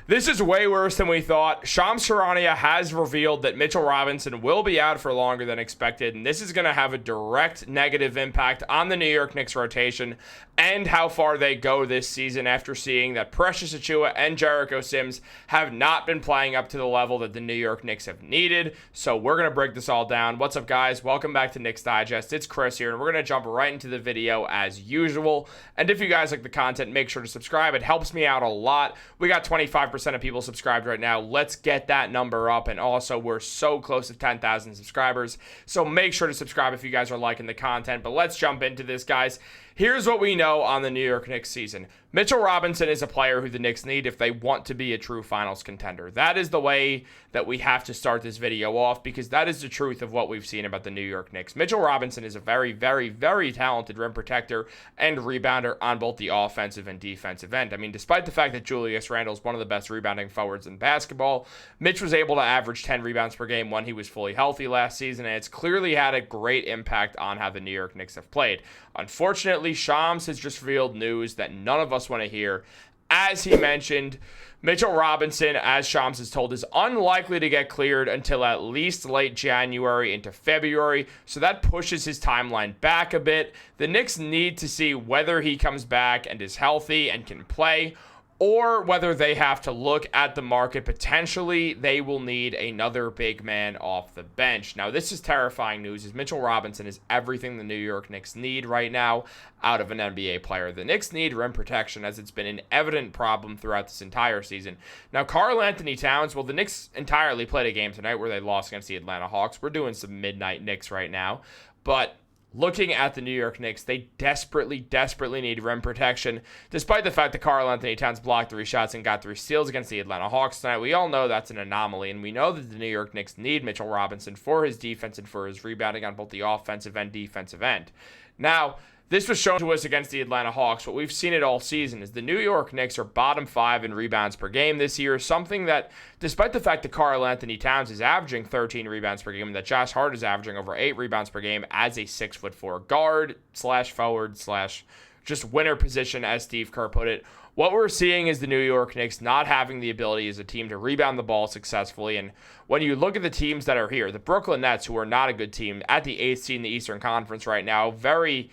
This is way worse than we thought. Charania has revealed that Mitchell Robinson will be out for longer than expected, and this is going to have a direct negative impact on the New York Knicks rotation and how far they go this season after seeing that Precious Achiuwa and Jericho Sims have not been playing up to the level that the New York Knicks have needed. So we're going to break this all down. What's up, guys? Welcome back to Knicks Digest. It's Chris here, and we're going to jump right into the video as usual. And if you guys like the content, make sure to subscribe. It helps me out a lot. We got 25% of people subscribed right now. Let's get that number up. And also, we're so close to 10,000 subscribers. So make sure to subscribe if you guys are liking the content. But let's jump into this, guys. Here's what we know on the New York Knicks season. Mitchell Robinson is a player who the Knicks need if they want to be a true finals contender. That is the way that we have to start this video off, because that is the truth of what we've seen about the New York Knicks. Mitchell Robinson is a very, very, very talented rim protector and rebounder on both the offensive and defensive end. I mean, despite the fact that Julius Randle is one of the best rebounding forwards in basketball, Mitch was able to average 10 rebounds per game when he was fully healthy last season, and it's clearly had a great impact on how the New York Knicks have played. Unfortunately, Shams has just revealed news that none of us want to hear. As he mentioned, Mitchell Robinson, as Shams has told, is unlikely to get cleared until at least late January into February, so that pushes his timeline back a bit. The Knicks need to see whether he comes back and is healthy and can play, or whether they have to look at the market. Potentially, they will need another big man off the bench. Now, this is terrifying news, as Mitchell Robinson is everything the New York Knicks need right now out of an NBA player. The Knicks need rim protection, as it's been an evident problem throughout this entire season. Now, Karl-Anthony Towns, well, the Knicks entirely played a game tonight where they lost against the Atlanta Hawks. We're doing some midnight Knicks right now, but looking at the New York Knicks, they desperately need rim protection. Despite the fact that Karl-Anthony Towns blocked 3 shots and got 3 steals against the Atlanta Hawks tonight, we all know that's an anomaly, and we know that the New York Knicks need Mitchell Robinson for his defense and for his rebounding on both the offensive and defensive end. Now, this was shown to us against the Atlanta Hawks, but we've seen it all season, is the New York Knicks are bottom 5 in rebounds per game this year, something that, despite the fact that Karl-Anthony Towns is averaging 13 rebounds per game, and that Josh Hart is averaging over 8 rebounds per game as a 6'4" guard / forward / just winner position, as Steve Kerr put it, what we're seeing is the New York Knicks not having the ability as a team to rebound the ball successfully. And when you look at the teams that are here, the Brooklyn Nets, who are not a good team, at the 8th seed in the Eastern Conference right now, very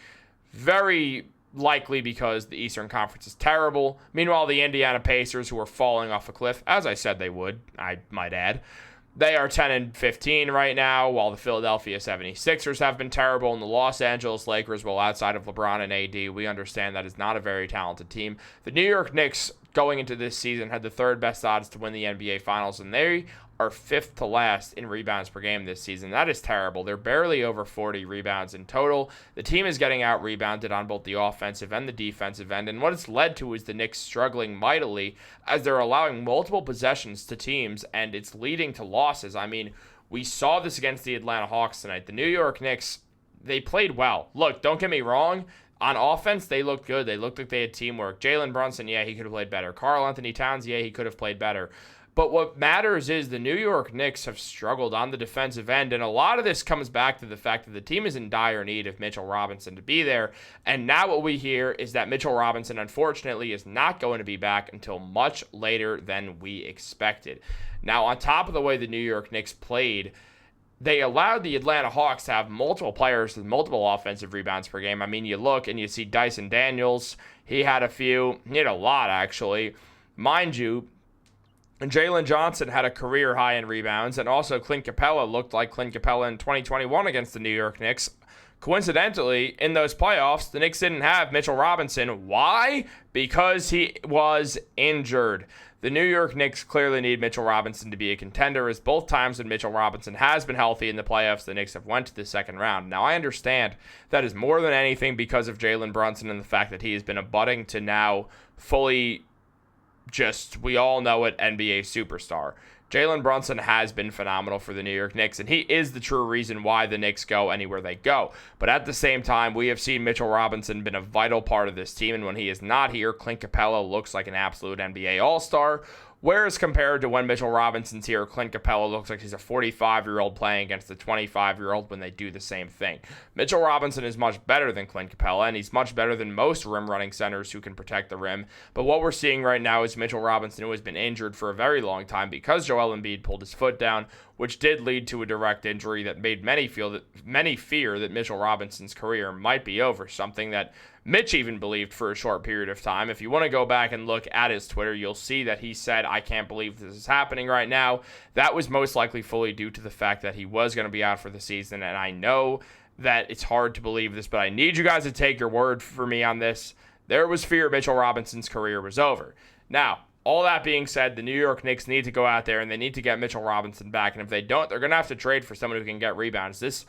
likely because the Eastern Conference is terrible. Meanwhile, the Indiana Pacers, who are falling off a cliff, as I said they would, I might add, they are 10-15 right now, while the Philadelphia 76ers have been terrible, and the Los Angeles Lakers, well, outside of LeBron and AD, we understand that is not a very talented team. The New York Knicks, going into this season, had the 3rd best odds to win the NBA Finals, and they are 5th to last in rebounds per game this season. That is terrible. They're barely over 40 rebounds in total. The team is getting out-rebounded on both the offensive and the defensive end, and what it's led to is the Knicks struggling mightily as they're allowing multiple possessions to teams, and it's leading to losses. I mean, we saw this against the Atlanta Hawks tonight. The New York Knicks, they played well. Look, don't get me wrong. On offense, they looked good. They looked like they had teamwork. Jalen Brunson, yeah, he could have played better. Karl-Anthony Towns, yeah, he could have played better. But what matters is the New York Knicks have struggled on the defensive end, and a lot of this comes back to the fact that the team is in dire need of Mitchell Robinson to be there. And now what we hear is that Mitchell Robinson, unfortunately, is not going to be back until much later than we expected. Now, on top of the way the New York Knicks played, they allowed the Atlanta Hawks to have multiple players with multiple offensive rebounds per game. I mean, you look and you see Dyson Daniels. He had a few. He had a lot, actually. Mind you, and Jalen Johnson had a career high in rebounds, and also Clint Capela looked like Clint Capela in 2021 against the New York Knicks. Coincidentally, in those playoffs, the Knicks didn't have Mitchell Robinson. Why? Because he was injured. The New York Knicks clearly need Mitchell Robinson to be a contender, as both times when Mitchell Robinson has been healthy in the playoffs, the Knicks have went to the second round. Now, I understand that is more than anything because of Jalen Brunson and the fact that he has been a budding to now fully we all know it, NBA superstar. Jalen Brunson has been phenomenal for the New York Knicks, and he is the true reason why the Knicks go anywhere they go. But at the same time, we have seen Mitchell Robinson been a vital part of this team, and when he is not here, Clint Capela looks like an absolute NBA All-Star, Whereas compared to when Mitchell Robinson's here, Clint Capela looks like he's a 45-year-old playing against a 25-year-old when they do the same thing. Mitchell Robinson is much better than Clint Capela, and he's much better than most rim-running centers who can protect the rim. But what we're seeing right now is Mitchell Robinson, who has been injured for a very long time because Joel Embiid pulled his foot down, which did lead to a direct injury that made many fear that Mitchell Robinson's career might be over, something that Mitch even believed for a short period of time. If you want to go back and look at his Twitter, you'll see that he said, "I can't believe this is happening right now." That was most likely fully due to the fact that he was going to be out for the season, and I know that it's hard to believe this, but I need you guys to take your word for me on this. There was fear Mitchell Robinson's career was over. Now, all that being said, the New York Knicks need to go out there and they need to get Mitchell Robinson back, and if they don't, they're going to have to trade for someone who can get rebounds. This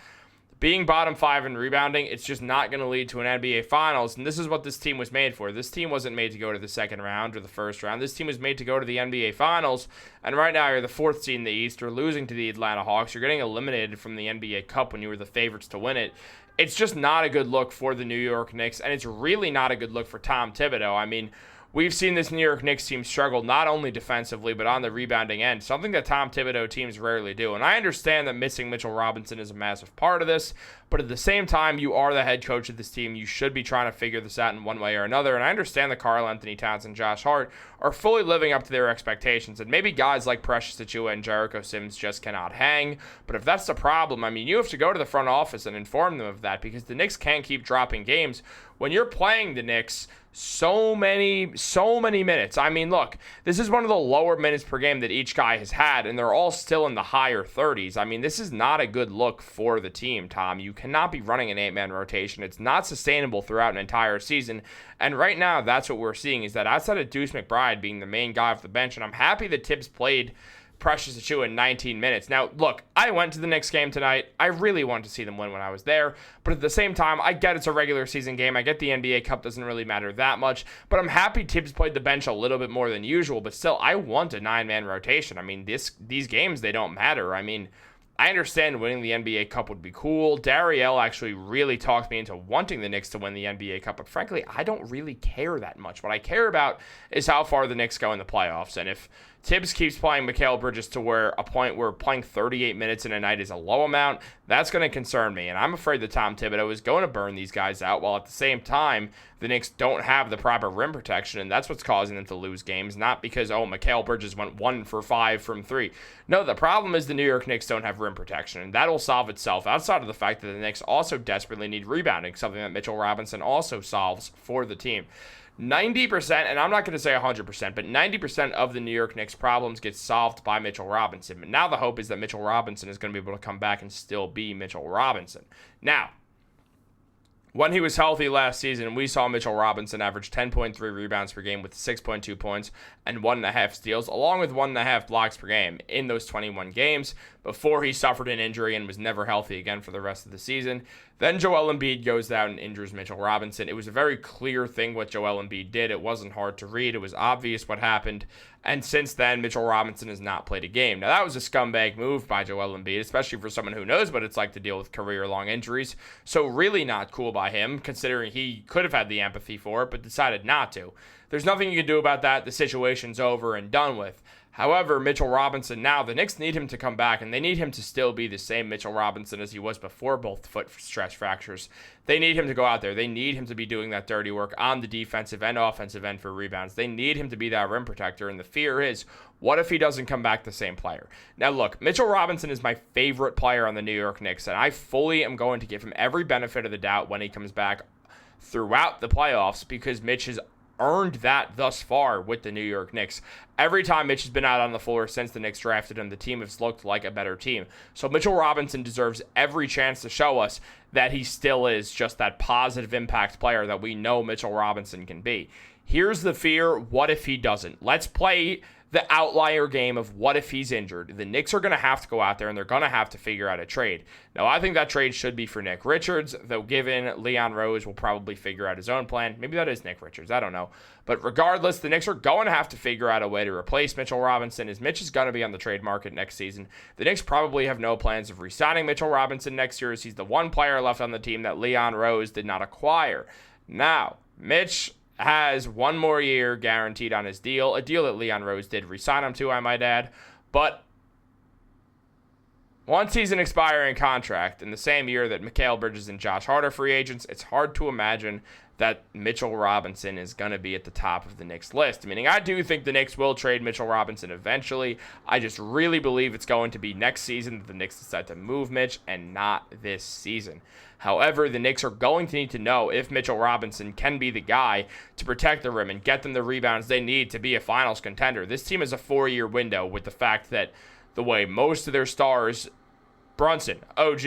being bottom 5 in rebounding, it's just not going to lead to an NBA Finals, and this is what this team was made for. This team wasn't made to go to the second round or the first round. This team was made to go to the NBA Finals, and right now you're the 4th seed in the East. You're losing to the Atlanta Hawks. You're getting eliminated from the NBA Cup when you were the favorites to win it. It's just not a good look for the New York Knicks, and it's really not a good look for Tom Thibodeau. I mean, we've seen this New York Knicks team struggle not only defensively, but on the rebounding end, something that Tom Thibodeau teams rarely do. And I understand that missing Mitchell Robinson is a massive part of this, but at the same time, you are the head coach of this team. You should be trying to figure this out in one way or another. And I understand that Karl-Anthony Towns and Josh Hart are fully living up to their expectations. And maybe guys like Precious Achiuwa and Jericho Sims just cannot hang. But if that's the problem, I mean, you have to go to the front office and inform them of that, because the Knicks can't keep dropping games. When you're playing the Knicks so many minutes. I mean, look, this is one of the lower minutes per game that each guy has had, and they're all still in the higher 30s. I mean, this is not a good look for the team, Tom. You cannot be running an 8-man rotation. It's not sustainable throughout an entire season. And right now, that's what we're seeing, is that outside of Deuce McBride being the main guy off the bench, and I'm happy that Tibbs played Precious Achiuwa in 19 minutes. Now, look, I went to the Knicks game tonight. I really wanted to see them win when I was there. But at the same time, I get it's a regular season game. I get the NBA Cup doesn't really matter that much. But I'm happy Tibbs played the bench a little bit more than usual. But still, I want a 9-man rotation. I mean, these games, they don't matter. I mean, I understand winning the NBA Cup would be cool. Dariel actually really talked me into wanting the Knicks to win the NBA Cup, but frankly, I don't really care that much. What I care about is how far the Knicks go in the playoffs, and if Tibbs keeps playing Mikal Bridges to a point where playing 38 minutes in a night is a low amount, that's going to concern me, and I'm afraid that Tom Thibodeau is going to burn these guys out, while at the same time, the Knicks don't have the proper rim protection, and that's what's causing them to lose games, not because, Mikal Bridges went 1 for 5 from 3. No, the problem is the New York Knicks don't have rim protection, and that'll solve itself outside of the fact that the Knicks also desperately need rebounding, something that Mitchell Robinson also solves for the team. 90%, and I'm not going to say 100%, but 90% of the New York Knicks problems get solved by Mitchell Robinson. But now the hope is that Mitchell Robinson is going to be able to come back and still be Mitchell Robinson. Now, when he was healthy last season, we saw Mitchell Robinson average 10.3 rebounds per game with 6.2 points and 1.5 steals, along with 1.5 blocks per game in those 21 games before he suffered an injury and was never healthy again for the rest of the season. Then Joel Embiid goes down and injures Mitchell Robinson. It was a very clear thing what Joel Embiid did. It wasn't hard to read. It was obvious what happened. And since then, Mitchell Robinson has not played a game. Now, that was a scumbag move by Joel Embiid, especially for someone who knows what it's like to deal with career-long injuries. So really not cool by him, considering he could have had the empathy for it, but decided not to. There's nothing you can do about that. The situation's over and done with. However, Mitchell Robinson now, the Knicks need him to come back, and they need him to still be the same Mitchell Robinson as he was before both foot stress fractures. They need him to go out there. They need him to be doing that dirty work on the defensive and offensive end for rebounds. They need him to be that rim protector, and the fear is, what if he doesn't come back the same player? Now, look, Mitchell Robinson is my favorite player on the New York Knicks, and I fully am going to give him every benefit of the doubt when he comes back throughout the playoffs, because Mitch has earned that thus far with the New York Knicks. Every time Mitch has been out on the floor since the Knicks drafted him, the team has looked like a better team. So Mitchell Robinson deserves every chance to show us that he still is just that positive impact player that we know Mitchell Robinson can be. Here's the fear, what if he doesn't? Let's play the outlier game of what if he's injured. The Knicks are going to have to go out there and they're going to have to figure out a trade. Now, I think that trade should be for Nick Richards, though given Leon Rose will probably figure out his own plan. Maybe that is Nick Richards. I don't know. But regardless, the Knicks are going to have to figure out a way to replace Mitchell Robinson, as Mitch is going to be on the trade market next season. The Knicks probably have no plans of re-signing Mitchell Robinson next year, as he's the one player left on the team that Leon Rose did not acquire. Now, Mitch has one more year guaranteed on his deal, a deal that Leon Rose did re-sign him to, I might add. But once he's an expiring contract in the same year that Mikal Bridges and Josh Hart are free agents, it's hard to imagine that Mitchell Robinson is going to be at the top of the Knicks list. Meaning, I do think the Knicks will trade Mitchell Robinson eventually. I just really believe it's going to be next season that the Knicks decide to move Mitch and not this season. However, the Knicks are going to need to know if Mitchell Robinson can be the guy to protect the rim and get them the rebounds they need to be a finals contender. This team has a 4-year window with the fact that the way most of their stars, Brunson, OG,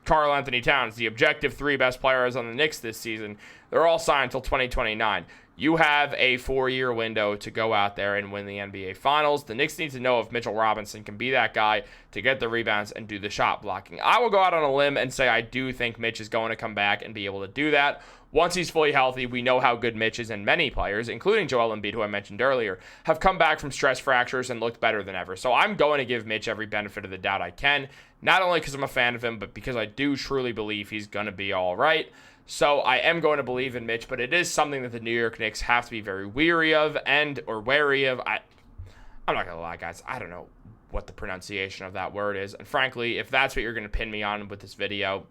Karl Anthony Towns, the objective 3 best players on the Knicks this season, they're all signed until 2029. You have a 4-year window to go out there and win the NBA Finals. The Knicks need to know if Mitchell Robinson can be that guy to get the rebounds and do the shot blocking. I will go out on a limb and say I do think Mitch is going to come back and be able to do that. Once he's fully healthy, we know how good Mitch is, and many players, including Joel Embiid, who I mentioned earlier, have come back from stress fractures and looked better than ever. So I'm going to give Mitch every benefit of the doubt I can, not only because I'm a fan of him, but because I do truly believe he's going to be all right. So I am going to believe in Mitch, but it is something that the New York Knicks have to be very wary of. I'm not going to lie, guys. I don't know what the pronunciation of that word is. And frankly, if that's what you're going to pin me on with this video,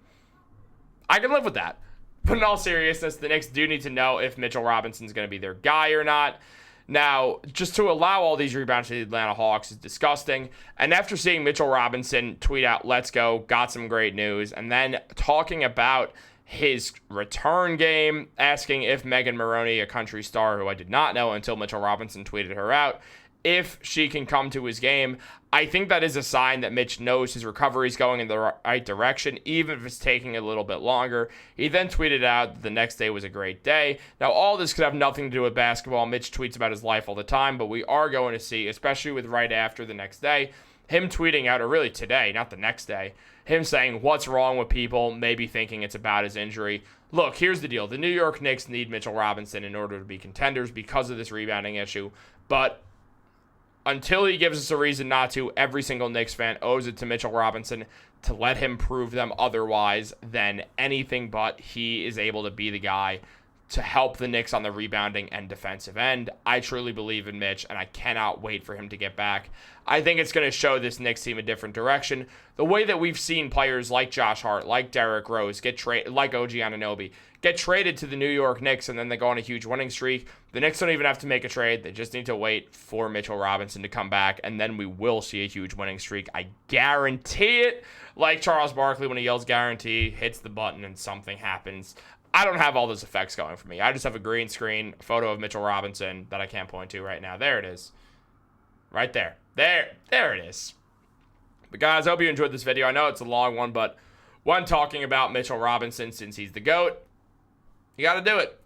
I can live with that. But in all seriousness, the Knicks do need to know if Mitchell Robinson's going to be their guy or not. Now, just to allow all these rebounds to the Atlanta Hawks is disgusting. And after seeing Mitchell Robinson tweet out, "Let's go," got some great news, and then talking about his return game, asking if Megan Maroney, a country star who I did not know until Mitchell Robinson tweeted her out, if she can come to his game, I think that is a sign that Mitch knows his recovery is going in the right direction, even if it's taking a little bit longer. He then tweeted out that the next day was a great day. Now, all this could have nothing to do with basketball. Mitch tweets about his life all the time, but we are going to see, especially with right after the next day, him tweeting out, or really today, not the next day, him saying what's wrong with people, maybe thinking it's about his injury. Look, here's the deal. The New York Knicks need Mitchell Robinson in order to be contenders because of this rebounding issue, but until he gives us a reason not to, every single Knicks fan owes it to Mitchell Robinson to let him prove them otherwise than anything but he is able to be the guy to help the Knicks on the rebounding and defensive end. I truly believe in Mitch, and I cannot wait for him to get back. I think it's going to show this Knicks team a different direction. The way that we've seen players like Josh Hart, like Derrick Rose, like OG Anunoby, get traded to the New York Knicks, and then they go on a huge winning streak. The Knicks don't even have to make a trade. They just need to wait for Mitchell Robinson to come back, and then we will see a huge winning streak. I guarantee it. Like Charles Barkley, when he yells guarantee, hits the button, and something happens. I don't have all those effects going for me. I just have a green screen photo of Mitchell Robinson that I can't point to right now. There it is. Right there. There it is. But guys, I hope you enjoyed this video. I know it's a long one, but when talking about Mitchell Robinson, since he's the GOAT, you got to do it.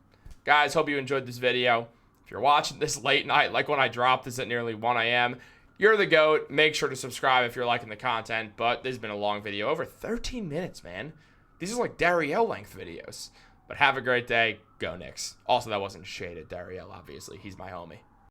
Guys, hope you enjoyed this video. If you're watching this late night, like when I dropped this at nearly 1 a.m., you're the GOAT. Make sure to subscribe if you're liking the content. But this has been a long video. Over 13 minutes, man. These are like Dariel length videos. But have a great day. Go Knicks. Also, that wasn't shade at Dariel, obviously. He's my homie.